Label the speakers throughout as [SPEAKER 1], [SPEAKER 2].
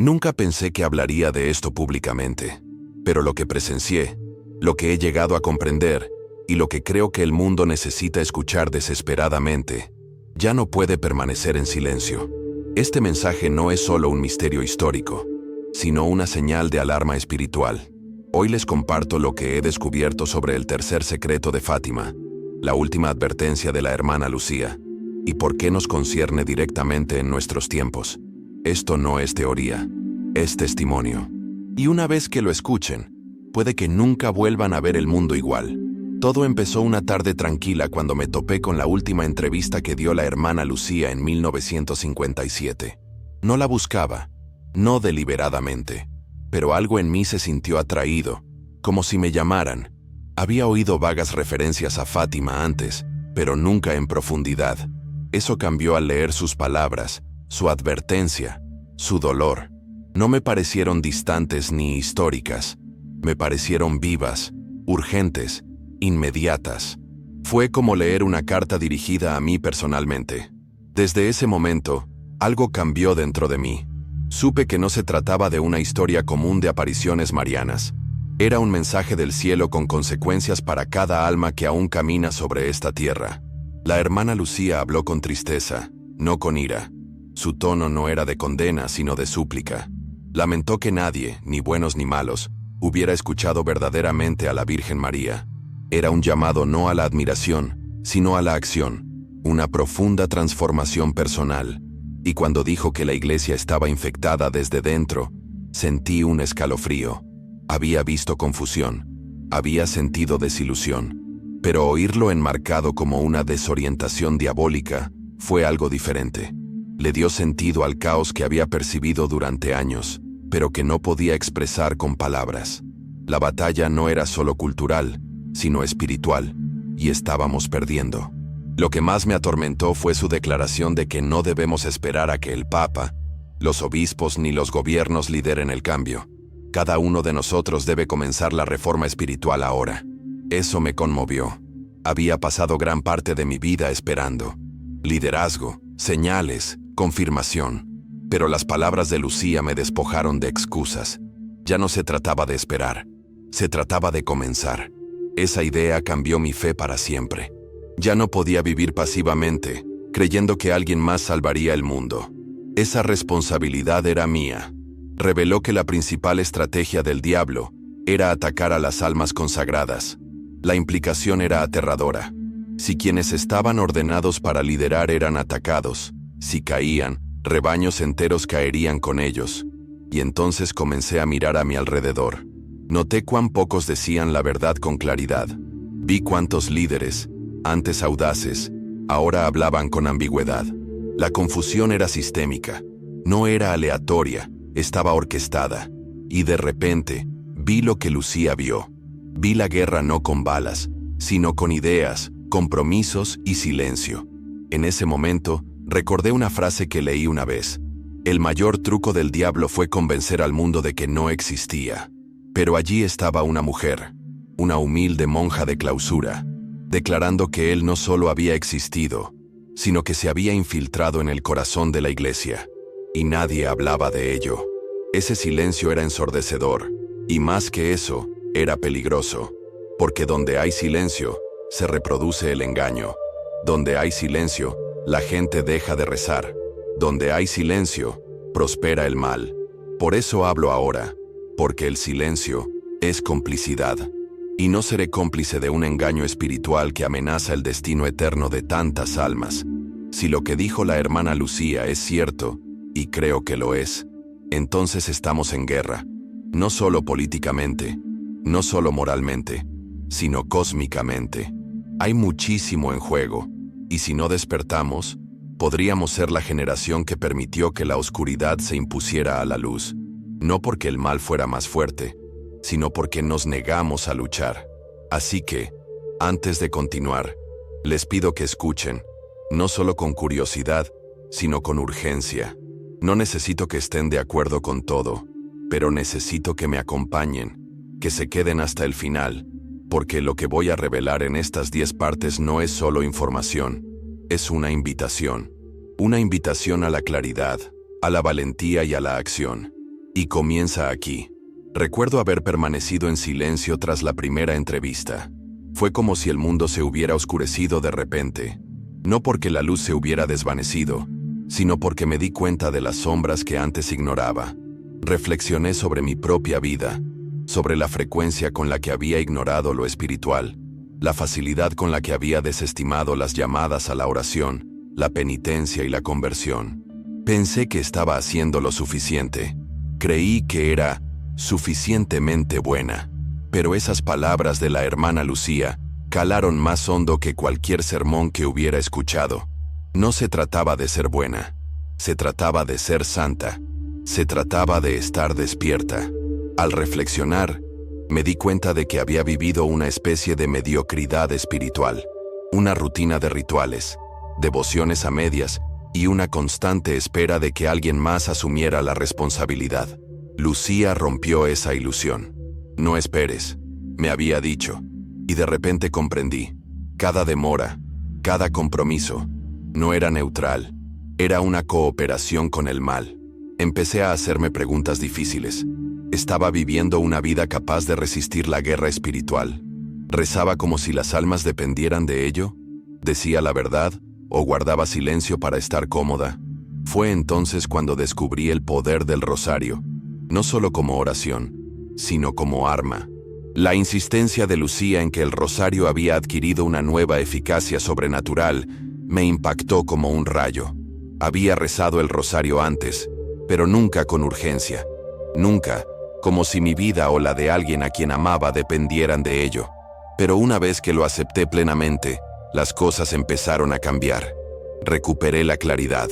[SPEAKER 1] Nunca pensé que hablaría de esto públicamente, pero lo que presencié, lo que he llegado a comprender y lo que creo que el mundo necesita escuchar desesperadamente, ya no puede permanecer en silencio. Este mensaje no es solo un misterio histórico, sino una señal de alarma espiritual. Hoy les comparto lo que he descubierto sobre el tercer secreto de Fátima, la última advertencia de la hermana Lucía, y por qué nos concierne directamente en nuestros tiempos. Esto no es teoría, es testimonio. Y una vez que lo escuchen, puede que nunca vuelvan a ver el mundo igual. Todo empezó una tarde tranquila cuando me topé con la última entrevista que dio la hermana Lucía en 1957. No la buscaba, no deliberadamente, pero algo en mí se sintió atraído, como si me llamaran. Había oído vagas referencias a Fátima antes, pero nunca en profundidad. Eso cambió al leer sus palabras, su advertencia, su dolor. No me parecieron distantes ni históricas. Me parecieron vivas, urgentes, inmediatas. Fue como leer una carta dirigida a mí personalmente. Desde ese momento, algo cambió dentro de mí. Supe que no se trataba de una historia común de apariciones marianas. Era un mensaje del cielo con consecuencias para cada alma que aún camina sobre esta tierra. La hermana Lucía habló con tristeza, no con ira. Su tono no era de condena, sino de súplica. Lamentó que nadie, ni buenos ni malos, hubiera escuchado verdaderamente a la Virgen María. Era un llamado no a la admiración, sino a la acción, una profunda transformación personal. Y cuando dijo que la iglesia estaba infectada desde dentro, sentí un escalofrío. Había visto confusión, había sentido desilusión, pero oírlo enmarcado como una desorientación diabólica fue algo diferente. Le dio sentido al caos que había percibido durante años, pero que no podía expresar con palabras. La batalla no era solo cultural, sino espiritual, y estábamos perdiendo. Lo que más me atormentó fue su declaración de que no debemos esperar a que el Papa, los obispos ni los gobiernos lideren el cambio. Cada uno de nosotros debe comenzar la reforma espiritual ahora. Eso me conmovió. Había pasado gran parte de mi vida esperando. Liderazgo, señales, confirmación. Pero las palabras de Lucía me despojaron de excusas. Ya no se trataba de esperar, se trataba de comenzar. Esa idea cambió mi fe para siempre. Ya no podía vivir pasivamente, creyendo que alguien más salvaría el mundo. Esa responsabilidad era mía. Reveló que la principal estrategia del diablo era atacar a las almas consagradas. La implicación era aterradora. Si quienes estaban ordenados para liderar eran atacados, si caían, rebaños enteros caerían con ellos. Y entonces comencé a mirar a mi alrededor. Noté cuán pocos decían la verdad con claridad. Vi cuántos líderes, antes audaces, ahora hablaban con ambigüedad. La confusión era sistémica, no era aleatoria, estaba orquestada. Y de repente, vi lo que Lucía vio. Vi la guerra no con balas, sino con ideas, compromisos y silencio. En ese momento, recordé una frase que leí una vez. El mayor truco del diablo fue convencer al mundo de que no existía. Pero allí estaba una mujer, una humilde monja de clausura, declarando que él no solo había existido, sino que se había infiltrado en el corazón de la iglesia. Y nadie hablaba de ello. Ese silencio era ensordecedor, y más que eso, era peligroso, porque donde hay silencio, se reproduce el engaño. Donde hay silencio, la gente deja de rezar. Donde hay silencio, prospera el mal. Por eso hablo ahora, porque el silencio es complicidad. Y no seré cómplice de un engaño espiritual que amenaza el destino eterno de tantas almas. Si lo que dijo la hermana Lucía es cierto, y creo que lo es, entonces estamos en guerra. No solo políticamente, no solo moralmente, sino cósmicamente. Hay muchísimo en juego, y si no despertamos, podríamos ser la generación que permitió que la oscuridad se impusiera a la luz, no porque el mal fuera más fuerte, sino porque nos negamos a luchar. Así que, antes de continuar, les pido que escuchen, no solo con curiosidad, sino con urgencia. No necesito que estén de acuerdo con todo, pero necesito que me acompañen, que se queden hasta el final, porque lo que voy a revelar en estas 10 partes no es solo información, es una invitación a la claridad, a la valentía y a la acción. Y comienza aquí. Recuerdo haber permanecido en silencio tras la primera entrevista. Fue como si el mundo se hubiera oscurecido de repente. No porque la luz se hubiera desvanecido, sino porque me di cuenta de las sombras que antes ignoraba. Reflexioné sobre mi propia vida, sobre la frecuencia con la que había ignorado lo espiritual, la facilidad con la que había desestimado las llamadas a la oración, la penitencia y la conversión. Pensé que estaba haciendo lo suficiente. Creí que era suficientemente buena. Pero esas palabras de la hermana Lucía calaron más hondo que cualquier sermón que hubiera escuchado. No se trataba de ser buena. Se trataba de ser santa. Se trataba de estar despierta. Al reflexionar, me di cuenta de que había vivido una especie de mediocridad espiritual, una rutina de rituales, devociones a medias y una constante espera de que alguien más asumiera la responsabilidad. Lucía rompió esa ilusión. No esperes, me había dicho, y de repente comprendí. Cada demora, cada compromiso, no era neutral, era una cooperación con el mal. Empecé a hacerme preguntas difíciles. ¿Estaba viviendo una vida capaz de resistir la guerra espiritual? ¿Rezaba como si las almas dependieran de ello? ¿Decía la verdad o guardaba silencio para estar cómoda? Fue entonces cuando descubrí el poder del rosario, no solo como oración, sino como arma. La insistencia de Lucía en que el rosario había adquirido una nueva eficacia sobrenatural me impactó como un rayo. Había rezado el rosario antes, pero nunca con urgencia. Nunca, como si mi vida o la de alguien a quien amaba dependieran de ello. Pero una vez que lo acepté plenamente, las cosas empezaron a cambiar. Recuperé la claridad.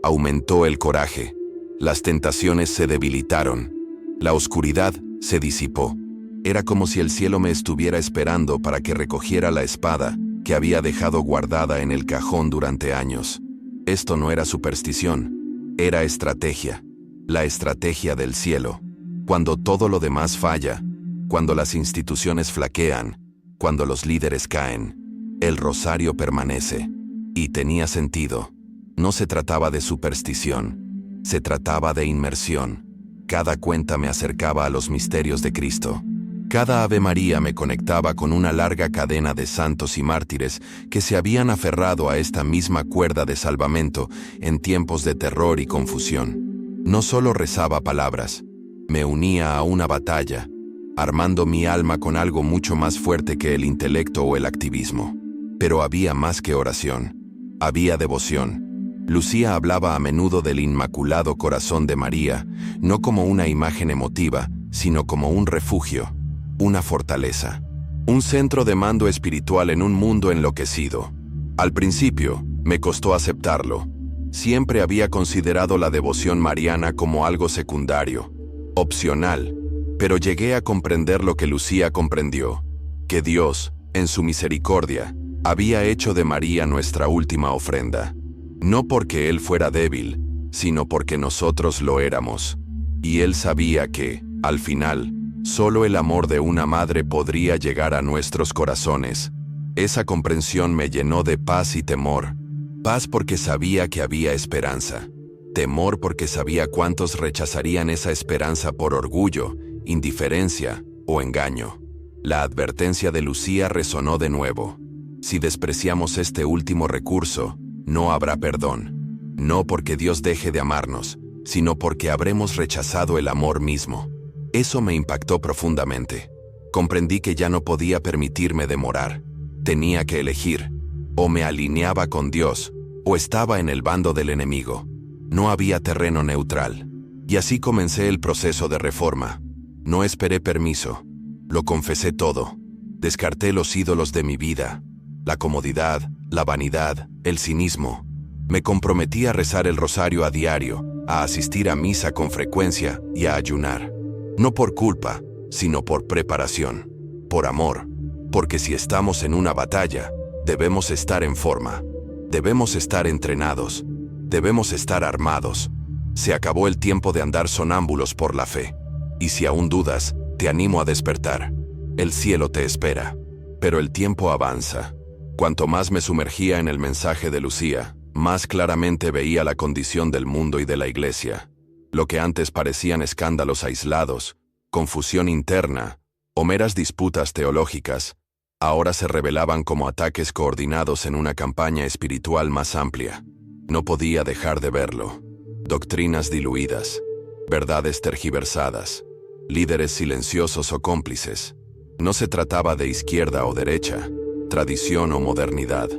[SPEAKER 1] Aumentó el coraje. Las tentaciones se debilitaron. La oscuridad se disipó. Era como si el cielo me estuviera esperando para que recogiera la espada que había dejado guardada en el cajón durante años. Esto no era superstición, era estrategia. La estrategia del cielo. Cuando todo lo demás falla, cuando las instituciones flaquean, cuando los líderes caen, el rosario permanece. Y tenía sentido. No se trataba de superstición, se trataba de inmersión. Cada cuenta me acercaba a los misterios de Cristo. Cada Ave María me conectaba con una larga cadena de santos y mártires que se habían aferrado a esta misma cuerda de salvamento en tiempos de terror y confusión. No solo rezaba palabras, me unía a una batalla, armando mi alma con algo mucho más fuerte que el intelecto o el activismo. Pero había más que oración, había devoción. Lucía hablaba a menudo del Inmaculado Corazón de María, no como una imagen emotiva, sino como un refugio, una fortaleza, un centro de mando espiritual en un mundo enloquecido. Al principio, me costó aceptarlo. Siempre había considerado la devoción mariana como algo secundario, opcional, pero llegué a comprender lo que Lucía comprendió, que Dios, en su misericordia, había hecho de María nuestra última ofrenda. No porque Él fuera débil, sino porque nosotros lo éramos. Y Él sabía que, al final, solo el amor de una madre podría llegar a nuestros corazones. Esa comprensión me llenó de paz y temor. Paz porque sabía que había esperanza. Temor porque sabía cuántos rechazarían esa esperanza por orgullo, indiferencia o engaño. La advertencia de Lucía resonó de nuevo. Si despreciamos este último recurso, no habrá perdón. No porque Dios deje de amarnos, sino porque habremos rechazado el amor mismo. Eso me impactó profundamente. Comprendí que ya no podía permitirme demorar. Tenía que elegir. O me alineaba con Dios, o estaba en el bando del enemigo. No había terreno neutral. Y así comencé el proceso de reforma. No esperé permiso. Lo confesé todo. Descarté los ídolos de mi vida. La comodidad, la vanidad, el cinismo. Me comprometí a rezar el rosario a diario, a asistir a misa con frecuencia y a ayunar. No por culpa, sino por preparación, por amor, porque si estamos en una batalla, debemos estar en forma, debemos estar entrenados, debemos estar armados. Se acabó el tiempo de andar sonámbulos por la fe. Y si aún dudas, te animo a despertar. El cielo te espera. Pero el tiempo avanza. Cuanto más me sumergía en el mensaje de Lucía, más claramente veía la condición del mundo y de la iglesia. Lo que antes parecían escándalos aislados, confusión interna o meras disputas teológicas, ahora se revelaban como ataques coordinados en una campaña espiritual más amplia. No podía dejar de verlo. Doctrinas diluidas, verdades tergiversadas, líderes silenciosos o cómplices. No se trataba de izquierda o derecha, tradición o modernidad.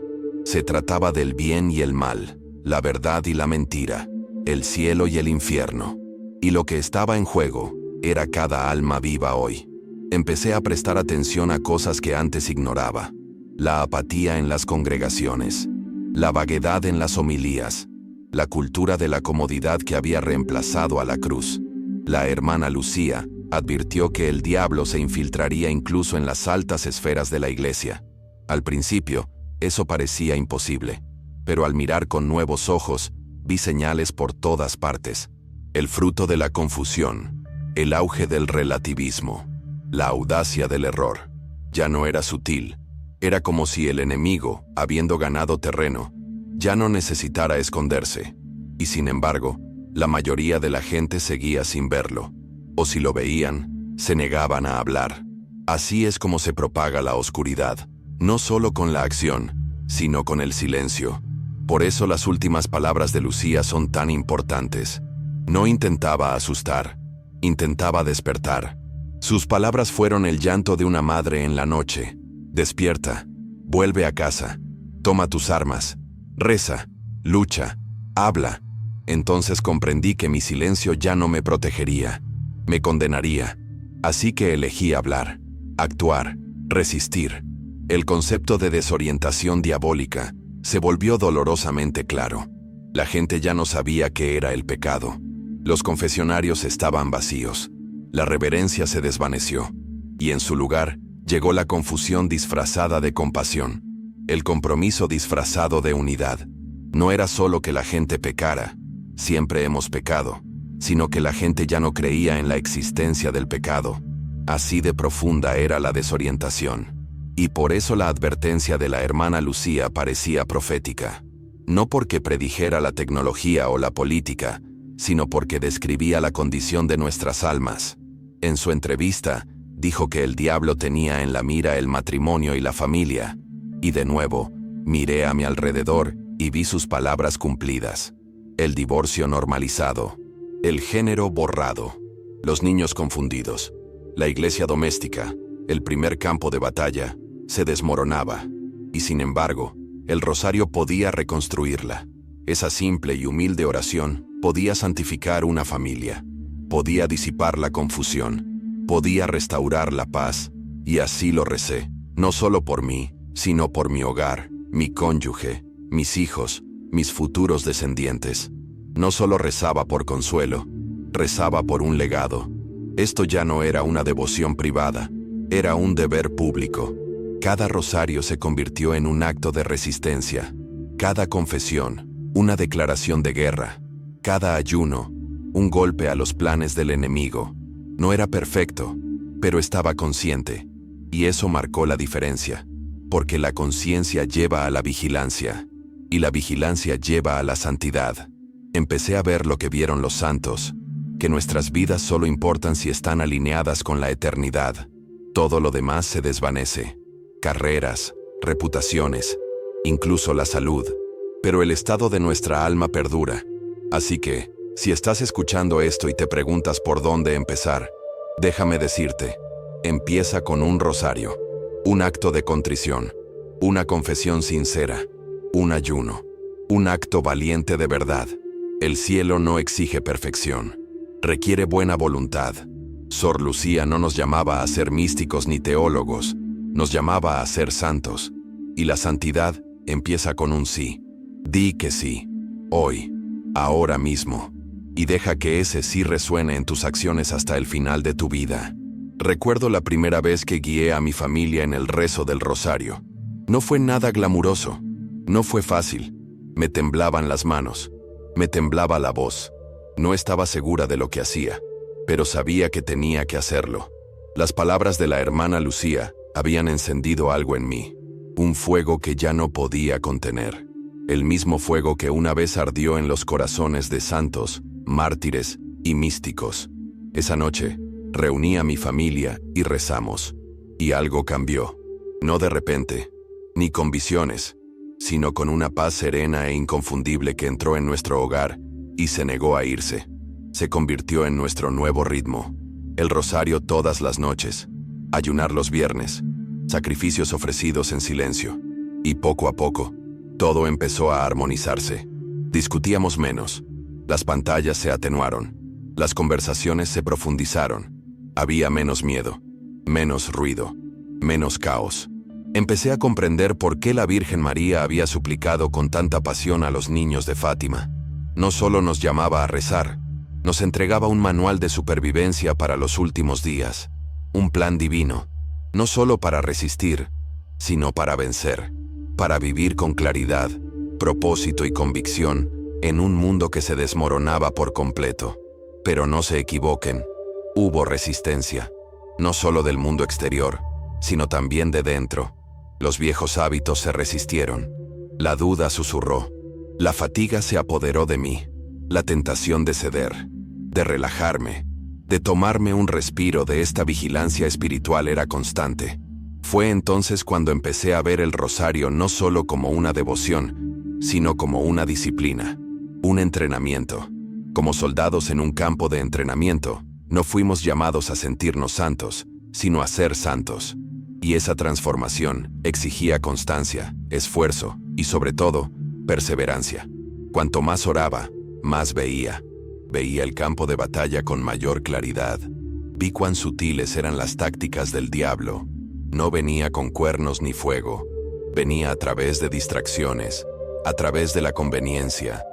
[SPEAKER 1] Se trataba del bien y el mal, la verdad y la mentira, el cielo y el infierno. Y lo que estaba en juego era cada alma viva hoy. Empecé a prestar atención a cosas que antes ignoraba. La apatía en las congregaciones, la vaguedad en las homilías, la cultura de la comodidad que había reemplazado a la cruz. La hermana Lucía advirtió que el diablo se infiltraría incluso en las altas esferas de la iglesia. Al principio, eso parecía imposible, pero al mirar con nuevos ojos, vi señales por todas partes. El fruto de la confusión, el auge del relativismo, la audacia del error. Ya no era sutil. Era como si el enemigo, habiendo ganado terreno, ya no necesitara esconderse. Y sin embargo, la mayoría de la gente seguía sin verlo. O si lo veían, se negaban a hablar. Así es como se propaga la oscuridad, no solo con la acción, sino con el silencio. Por eso las últimas palabras de Lucía son tan importantes. No intentaba asustar, intentaba despertar. Sus palabras fueron el llanto de una madre en la noche. Despierta, vuelve a casa, toma tus armas, reza, lucha, habla. Entonces comprendí que mi silencio ya no me protegería, me condenaría. Así que elegí hablar, actuar, resistir. El concepto de desorientación diabólica se volvió dolorosamente claro. La gente ya no sabía qué era el pecado. Los confesionarios estaban vacíos. La reverencia se desvaneció, y en su lugar llegó la confusión disfrazada de compasión, el compromiso disfrazado de unidad. No era solo que la gente pecara, siempre hemos pecado, sino que la gente ya no creía en la existencia del pecado. Así de profunda era la desorientación. Y por eso la advertencia de la hermana Lucía parecía profética. No porque predijera la tecnología o la política, sino porque describía la condición de nuestras almas. En su entrevista, dijo que el diablo tenía en la mira el matrimonio y la familia. Y de nuevo, miré a mi alrededor y vi sus palabras cumplidas. El divorcio normalizado, el género borrado, los niños confundidos, la iglesia doméstica, el primer campo de batalla, se desmoronaba. Y sin embargo, el rosario podía reconstruirla. Esa simple y humilde oración podía santificar una familia, podía disipar la confusión, podía restaurar la paz, y así lo recé, no solo por mí, sino por mi hogar, mi cónyuge, mis hijos, mis futuros descendientes. No solo rezaba por consuelo, rezaba por un legado. Esto ya no era una devoción privada, era un deber público. Cada rosario se convirtió en un acto de resistencia, cada confesión, una declaración de guerra, cada ayuno, un golpe a los planes del enemigo. No era perfecto, pero estaba consciente, y eso marcó la diferencia, porque la conciencia lleva a la vigilancia, y la vigilancia lleva a la santidad. Empecé a ver lo que vieron los santos, que nuestras vidas solo importan si están alineadas con la eternidad. Todo lo demás se desvanece. Carreras, reputaciones, incluso la salud. Pero el estado de nuestra alma perdura. Así que, si estás escuchando esto y te preguntas por dónde empezar, déjame decirte, empieza con un rosario, un acto de contrición, una confesión sincera, un ayuno, un acto valiente de verdad. El cielo no exige perfección, requiere buena voluntad. Sor Lucía no nos llamaba a ser místicos ni teólogos, nos llamaba a ser santos. Y la santidad empieza con un sí. Di que sí, hoy, ahora mismo, y deja que ese sí resuene en tus acciones hasta el final de tu vida. Recuerdo la primera vez que guié a mi familia en el rezo del rosario. No fue nada glamuroso, no fue fácil. Me temblaban las manos, me temblaba la voz. No estaba segura de lo que hacía, pero sabía que tenía que hacerlo. Las palabras de la hermana Lucía habían encendido algo en mí, un fuego que ya no podía contener. El mismo fuego que una vez ardió en los corazones de santos, mártires y místicos. Esa noche, reuní a mi familia y rezamos. Y algo cambió. No de repente, ni con visiones, sino con una paz serena e inconfundible que entró en nuestro hogar y se negó a irse. Se convirtió en nuestro nuevo ritmo. El rosario todas las noches, ayunar los viernes, sacrificios ofrecidos en silencio. Y poco a poco, todo empezó a armonizarse. Discutíamos menos. Las pantallas se atenuaron. Las conversaciones se profundizaron. Había menos miedo, menos ruido, menos caos. Empecé a comprender por qué la Virgen María había suplicado con tanta pasión a los niños de Fátima. No solo nos llamaba a rezar, nos entregaba un manual de supervivencia para los últimos días, un plan divino, no solo para resistir, sino para vencer, para vivir con claridad, propósito y convicción en un mundo que se desmoronaba por completo. Pero no se equivoquen, hubo resistencia, no solo del mundo exterior, sino también de dentro. Los viejos hábitos se resistieron, la duda susurró, la fatiga se apoderó de mí, la tentación de ceder, de relajarme, de tomarme un respiro de esta vigilancia espiritual era constante. Fue entonces cuando empecé a ver el rosario no solo como una devoción, sino como una disciplina, un entrenamiento. Como soldados en un campo de entrenamiento, no fuimos llamados a sentirnos santos, sino a ser santos. Y esa transformación exigía constancia, esfuerzo y, sobre todo, perseverancia. Cuanto más oraba, más veía. Veía el campo de batalla con mayor claridad. Vi cuán sutiles eran las tácticas del diablo. No venía con cuernos ni fuego. Venía a través de distracciones, a través de la conveniencia,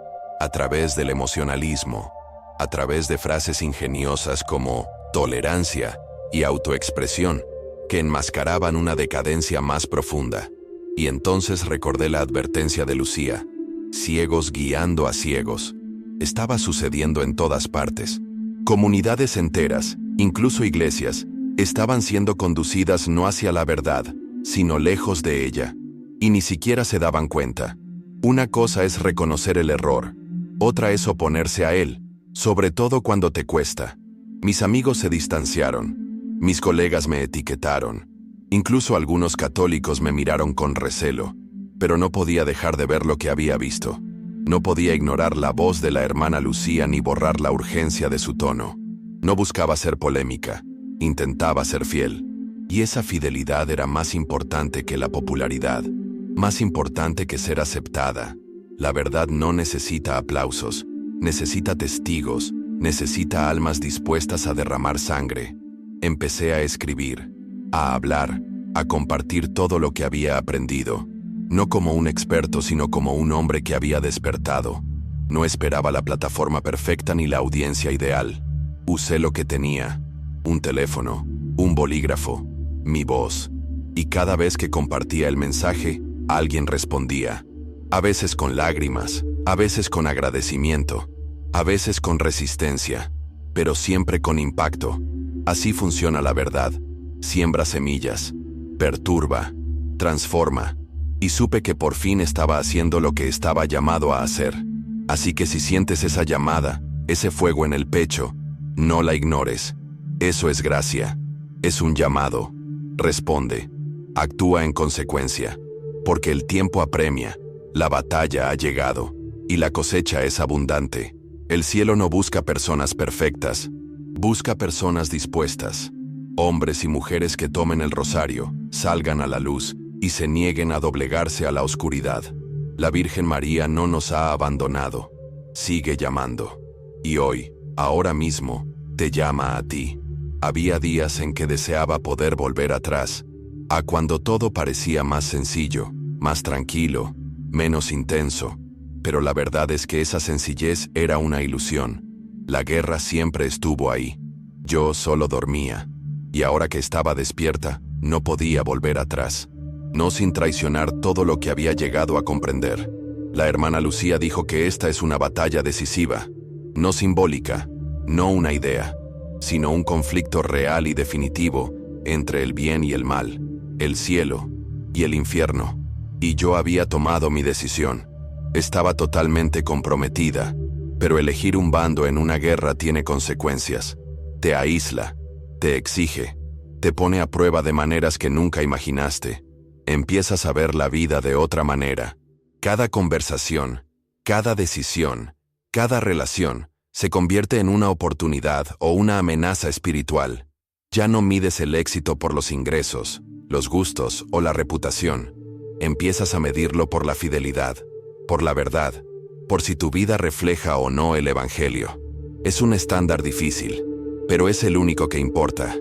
[SPEAKER 1] a través del emocionalismo, a través de frases ingeniosas como tolerancia y autoexpresión, que enmascaraban una decadencia más profunda. Y entonces recordé la advertencia de Lucía: ciegos guiando a ciegos. Estaba sucediendo en todas partes. Comunidades enteras, incluso iglesias, estaban siendo conducidas no hacia la verdad, sino lejos de ella. Y ni siquiera se daban cuenta. Una cosa es reconocer el error, otra es oponerse a él, sobre todo cuando te cuesta. Mis amigos se distanciaron, mis colegas me etiquetaron, incluso algunos católicos me miraron con recelo, pero no podía dejar de ver lo que había visto. No podía ignorar la voz de la hermana Lucía ni borrar la urgencia de su tono. No buscaba ser polémica, intentaba ser fiel. Y esa fidelidad era más importante que la popularidad, más importante que ser aceptada. La verdad no necesita aplausos, necesita testigos, necesita almas dispuestas a derramar sangre. Empecé a escribir, a hablar, a compartir todo lo que había aprendido. No como un experto, sino como un hombre que había despertado. No esperaba la plataforma perfecta ni la audiencia ideal. Usé lo que tenía: un teléfono, un bolígrafo, mi voz. Y cada vez que compartía el mensaje, alguien respondía. A veces con lágrimas, a veces con agradecimiento, a veces con resistencia, pero siempre con impacto. Así funciona la verdad. Siembra semillas, perturba, transforma. Y supe que por fin estaba haciendo lo que estaba llamado a hacer. Así que si sientes esa llamada, ese fuego en el pecho, no la ignores. Eso es gracia. Es un llamado. Responde. Actúa en consecuencia. Porque el tiempo apremia, la batalla ha llegado, y la cosecha es abundante. El cielo no busca personas perfectas, busca personas dispuestas. Hombres y mujeres que tomen el rosario, salgan a la luz, y se nieguen a doblegarse a la oscuridad. La Virgen María no nos ha abandonado. Sigue llamando. Y hoy, ahora mismo, te llama a ti. Había días en que deseaba poder volver atrás, a cuando todo parecía más sencillo, más tranquilo, menos intenso. Pero la verdad es que esa sencillez era una ilusión. La guerra siempre estuvo ahí. Yo solo dormía. Y ahora que estaba despierta, no podía volver atrás. No sin traicionar todo lo que había llegado a comprender. La hermana Lucía dijo que esta es una batalla decisiva, no simbólica, no una idea, sino un conflicto real y definitivo entre el bien y el mal, el cielo y el infierno. Y yo había tomado mi decisión. Estaba totalmente comprometida, Pero elegir un bando en una guerra tiene consecuencias. Te aísla, te exige, te pone a prueba de maneras que nunca imaginaste. Empiezas a ver la vida de otra manera. Cada conversación, cada decisión, cada relación se convierte en una oportunidad o una amenaza espiritual. Ya no mides el éxito por los ingresos, los gustos o la reputación. Empiezas a medirlo por la fidelidad, por la verdad, por si tu vida refleja o no el Evangelio. Es un estándar difícil, pero es el único que importa,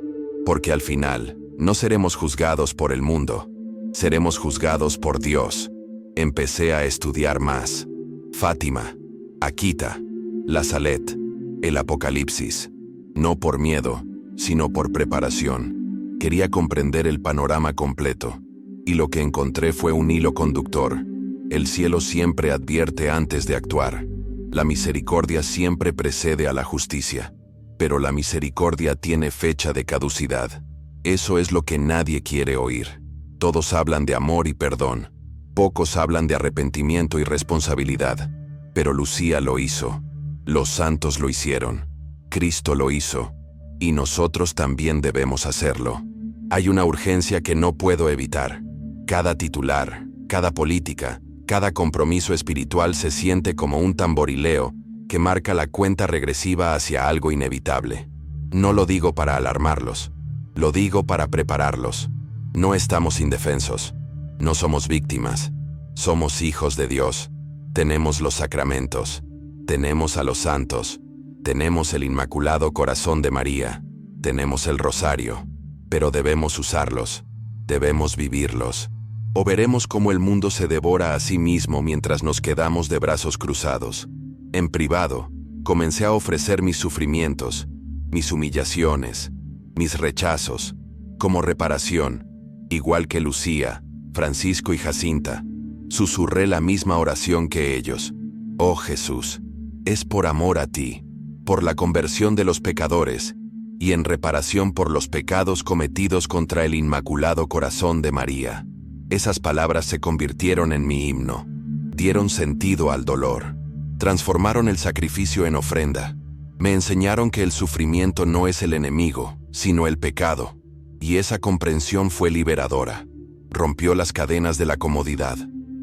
[SPEAKER 1] porque al final no seremos juzgados por el mundo, seremos juzgados por Dios. Empecé a estudiar más. Fátima, Akita, la Salet, el Apocalipsis. No por miedo, sino por preparación. Quería comprender el panorama completo, y lo que encontré fue un hilo conductor. El cielo siempre advierte antes de actuar. La misericordia siempre precede a la justicia, pero la misericordia tiene fecha de caducidad. Eso es lo que nadie quiere oír. Todos hablan de amor y perdón. Pocos hablan de arrepentimiento y responsabilidad. Pero Lucía lo hizo. Los santos lo hicieron. Cristo lo hizo. Y nosotros también debemos hacerlo. Hay una urgencia que no puedo evitar. Cada titular, cada política, cada compromiso espiritual se siente como un tamborileo que marca la cuenta regresiva hacia algo inevitable. No lo digo para alarmarlos. Lo digo para prepararlos. No estamos indefensos. No somos víctimas. Somos hijos de Dios. Tenemos los sacramentos. Tenemos a los santos. Tenemos el Inmaculado Corazón de María. Tenemos el rosario. Pero debemos usarlos. Debemos vivirlos. O veremos cómo el mundo se devora a sí mismo mientras nos quedamos de brazos cruzados. En privado, comencé a ofrecer mis sufrimientos, mis humillaciones, mis rechazos, como reparación, igual que Lucía, Francisco y Jacinta. Susurré la misma oración que ellos. Oh Jesús, es por amor a ti, por la conversión de los pecadores, y en reparación por los pecados cometidos contra el Inmaculado Corazón de María. Esas palabras se convirtieron en mi himno, dieron sentido al dolor, transformaron el sacrificio en ofrenda, me enseñaron que el sufrimiento no es el enemigo, sino el pecado, y esa comprensión fue liberadora. Rompió las cadenas de la comodidad,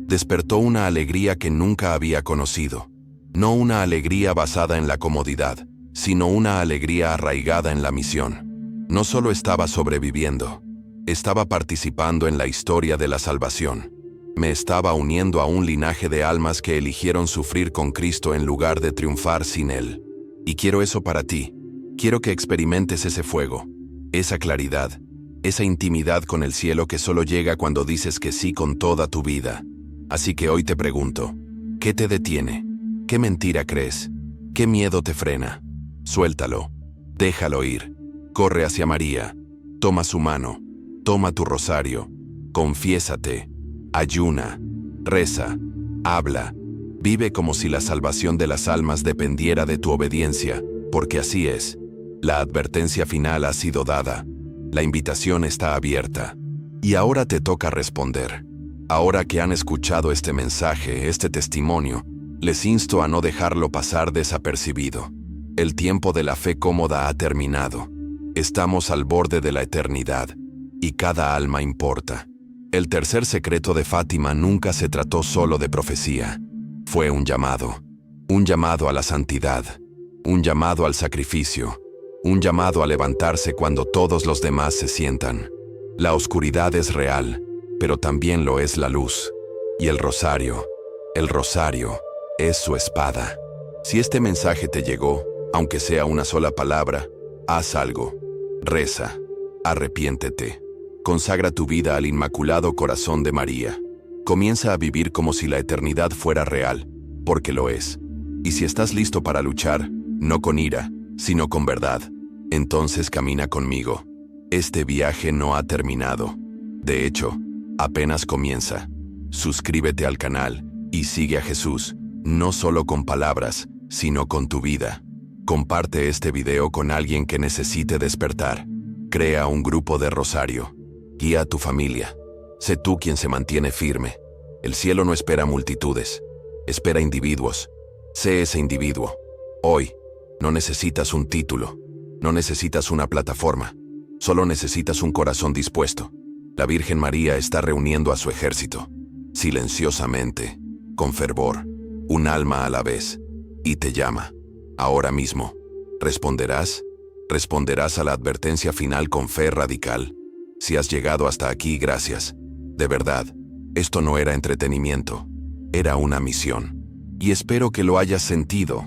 [SPEAKER 1] despertó una alegría que nunca había conocido, no una alegría basada en la comodidad, sino una alegría arraigada en la misión. No solo estaba sobreviviendo, estaba participando en la historia de la salvación. Me estaba uniendo a un linaje de almas que eligieron sufrir con Cristo en lugar de triunfar sin Él. Y quiero eso para ti. Quiero que experimentes ese fuego, esa claridad, esa intimidad con el cielo que solo llega cuando dices que sí con toda tu vida. Así que hoy te pregunto, ¿qué te detiene? ¿Qué mentira crees? ¿Qué miedo te frena? Suéltalo, déjalo ir, corre hacia María, toma su mano, toma tu rosario, confiésate, ayuna, reza, habla, vive como si la salvación de las almas dependiera de tu obediencia, porque así es. La advertencia final ha sido dada, la invitación está abierta, y ahora te toca responder. Ahora que han escuchado este mensaje, este testimonio, les insto a no dejarlo pasar desapercibido. El tiempo de la fe cómoda ha terminado. Estamos al borde de la eternidad, y cada alma importa. El tercer secreto de Fátima nunca se trató solo de profecía. Fue un llamado a la santidad, un llamado al sacrificio, un llamado a levantarse cuando todos los demás se sientan. La oscuridad es real, pero también lo es la luz. Y el rosario es su espada. Si este mensaje te llegó, aunque sea una sola palabra, haz algo. Reza, arrepiéntete. Consagra tu vida al Inmaculado Corazón de María. Comienza a vivir como si la eternidad fuera real, porque lo es. Y si estás listo para luchar, no con ira, sino con verdad, entonces camina conmigo. Este viaje no ha terminado. De hecho, apenas comienza. Suscríbete al canal y sigue a Jesús, no solo con palabras, sino con tu vida. Comparte este video con alguien que necesite despertar. Crea un grupo de rosario. Guía a tu familia. Sé tú quien se mantiene firme. El cielo no espera multitudes, espera individuos. Sé ese individuo. Hoy, no necesitas un título, no necesitas una plataforma, solo necesitas un corazón dispuesto. La Virgen María está reuniendo a su ejército, silenciosamente, con fervor, un alma a la vez, y te llama, ahora mismo. ¿Responderás? ¿Responderás a la advertencia final con fe radical? Si has llegado hasta aquí, gracias. De verdad, esto no era entretenimiento, era una misión. Y espero que lo hayas sentido.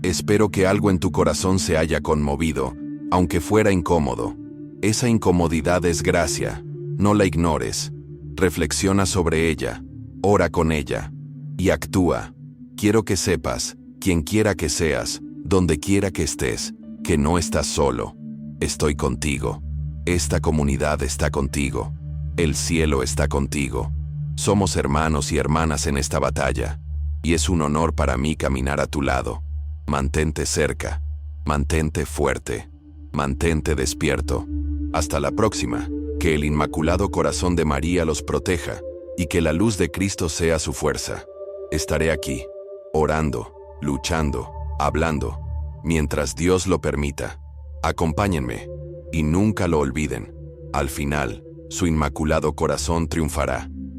[SPEAKER 1] Espero que algo en tu corazón se haya conmovido, aunque fuera incómodo. Esa incomodidad es gracia, no la ignores. Reflexiona sobre ella, ora con ella, y actúa. Quiero que sepas, quien quiera que seas, donde quiera que estés, que no estás solo. Estoy contigo. Esta comunidad está contigo. El cielo está contigo. Somos hermanos y hermanas en esta batalla, y es un honor para mí caminar a tu lado. Mantente cerca, mantente fuerte, mantente despierto. Hasta la próxima. Que el Inmaculado Corazón de María los proteja y que la luz de Cristo sea su fuerza. Estaré aquí, orando, luchando, hablando, mientras Dios lo permita. Acompáñenme y nunca lo olviden. Al final, su Inmaculado Corazón triunfará.